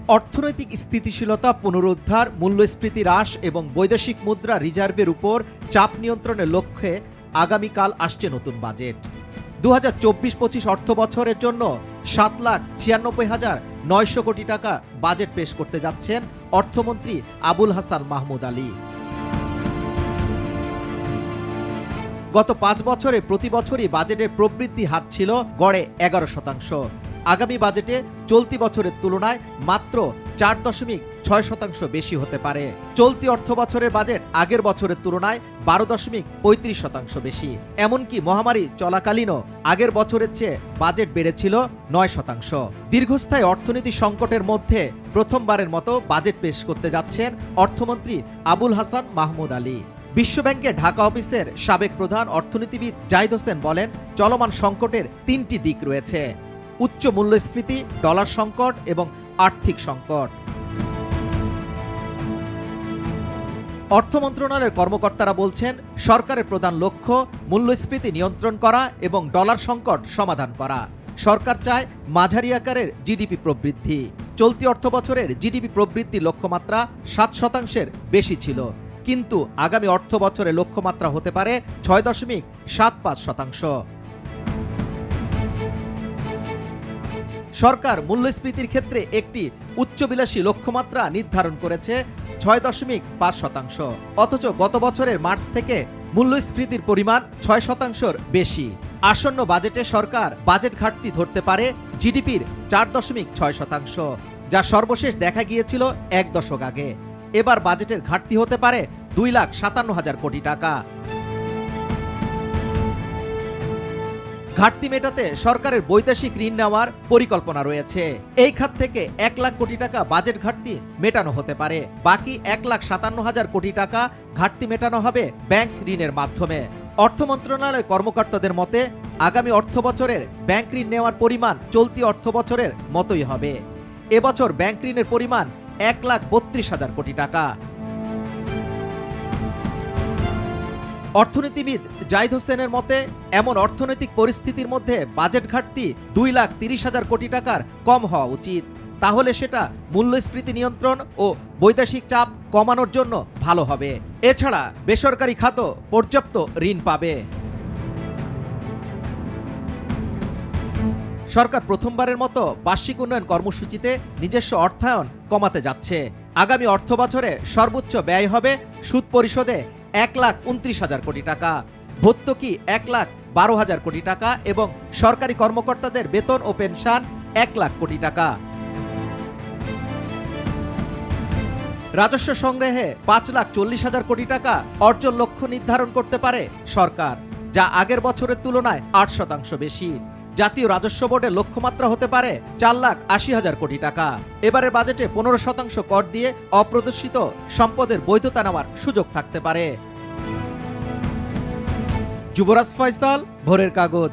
অর্থনৈতিক স্থিতিশীলতা পুনরুদ্ধার, মূল্যস্ফীতি হ্রাস এবং বৈদেশিক মুদ্রা রিজার্ভের উপর চাপ নিয়ন্ত্রণের লক্ষ্যে আগামীকাল আসছে নতুন বাজেট। 2024-25 অর্থ বছরের জন্য 7,96,900 কোটি টাকা বাজেট পেশ করতে যাচ্ছেন অর্থমন্ত্রী আবুল হাসান মাহমুদ আলী। গত 5 বছরে প্রতি বছরই বাজেটের প্রবৃদ্ধি হার ছিল গড়ে 11%। আগামী বাজেটে চলতি বছরের তুলনায় মাত্র 4.6% বেশি হতে পারে। চলতি অর্থ বছরের বাজেট আগের বছরের তুলনায় 12.35% বেশি। এমনকি মহামারী চলাকালীনও আগের বছরের চেয়ে বাজেট বেড়েছিল 9%। দীর্ঘস্থায়ী অর্থনীতি সংকটের মধ্যে প্রথমবারের মতো বাজেট পেশ করতে যাচ্ছেন অর্থমন্ত্রী আবুল হাসান মাহমুদ আলী। বিশ্বব্যাংকের ঢাকা অফিসের সাবেক প্রধান অর্থনীতিবিদ জাহিদ হোসেন বলেন, চলমান সংকটের 3টি দিক রয়েছে: উচ্চ মূল্যস্ফীতি, ডলার সংকট এবং আর্থিক সংকট। অর্থ মন্ত্রণালয়ের কর্মকর্তারা বলছেন, সরকারের প্রধান লক্ষ্য মূল্যস্ফীতি নিয়ন্ত্রণ করা এবং ডলার সংকট সমাধান করা। সরকার চায় মাঝারি আকারের জিডিপি প্রবৃদ্ধি। চলতি অর্থ বছরের জিডিপি প্রবৃদ্ধি লক্ষ্যমাত্রা 7% বেশি ছিল, কিন্তু আগামী অর্থ বছরে লক্ষ্যমাত্রা হতে পারে 6.75%। সরকার মূল্যস্ফীতির ক্ষেত্রে একটি উচ্চবিলাসী লক্ষ্যমাত্রা নির্ধারণ করেছে 6.5%। অথচ গত বছরের মার্চ থেকে মূল্যস্ফীতির পরিমাণ 6%-র বেশি। আসন্ন বাজেটে সরকার বাজেট ঘাটতি ধরতে পারে জিডিপির 4.6%, যা সর্বশেষ দেখা গিয়েছিল 1 দশক আগে। এবার বাজেটের ঘাটতি হতে পারে 2,57,000 কোটি টাকা। ঘাটতি মেটাতে সরকারের বৈদেশিক ঋণ নেওয়ার পরিকল্পনা রয়েছে। এই খাত থেকে 1 লাখ কোটি টাকা বাজেট ঘাটতি মেটানো হতে পারে। বাকি 1,57,000 কোটি টাকা ঘাটতি মেটানো হবে ব্যাংক ঋণের মাধ্যমে। অর্থ মন্ত্রণালয় কর্মকর্তাদের মতে, আগামী অর্থ বছরের ব্যাংক ঋণ নেওয়ার পরিমাণ চলতি অর্থ বছরের মতোই হবে। এবছর ব্যাংক ঋণের পরিমাণ 1,32,000 কোটি টাকা। অর্থনীতিবিদ জাহিদ হোসেনের মতে, এমন অর্থনৈতিক পরিস্থিতির মধ্যে বাজেট ঘাটতি 2,30,000 কোটি টাকার কম হওয়া উচিত। তাহলে সেটা মূল্যস্ফীতি নিয়ন্ত্রণ ও বৈদেশিক চাপ কমানোর জন্য ভালো হবে। এছাড়া বেসরকারি খাতও পর্যাপ্ত ঋণ পাবে। সরকার প্রথমবারের মতো বার্ষিক উন্নয়ন কর্মসূচিতে নিজস্ব অর্থায়ন কমাতে যাচ্ছে। আগামী অর্থ বছরে সর্বোচ্চ ব্যয় হবে সুদ পরিশোধে 1,29,000 কোটি টাকা, ভর্তুকি 1,12,000 কোটি টাকা এবং সরকারি কর্মকর্তাদের বেতন ও পেনশন 1 লাখ কোটি টাকা। রাজস্ব সংগ্রহে 5,40,000 কোটি টাকা অর্জন লক্ষ্য নির্ধারণ করতে পারে সরকার, যা আগের বছরের তুলনায় 8% বেশি। জাতীয় রাজস্ব বোর্ডের লক্ষ্যমাত্রা হতে পারে 4,80,000 কোটি টাকা। এবারের বাজেটে 15% কর দিয়ে অপ্রদর্শিত সম্পদের বৈধতা নেওয়ার সুযোগ থাকতে পারে। যুবরাজ ফয়সাল, ভোরের কাগজ।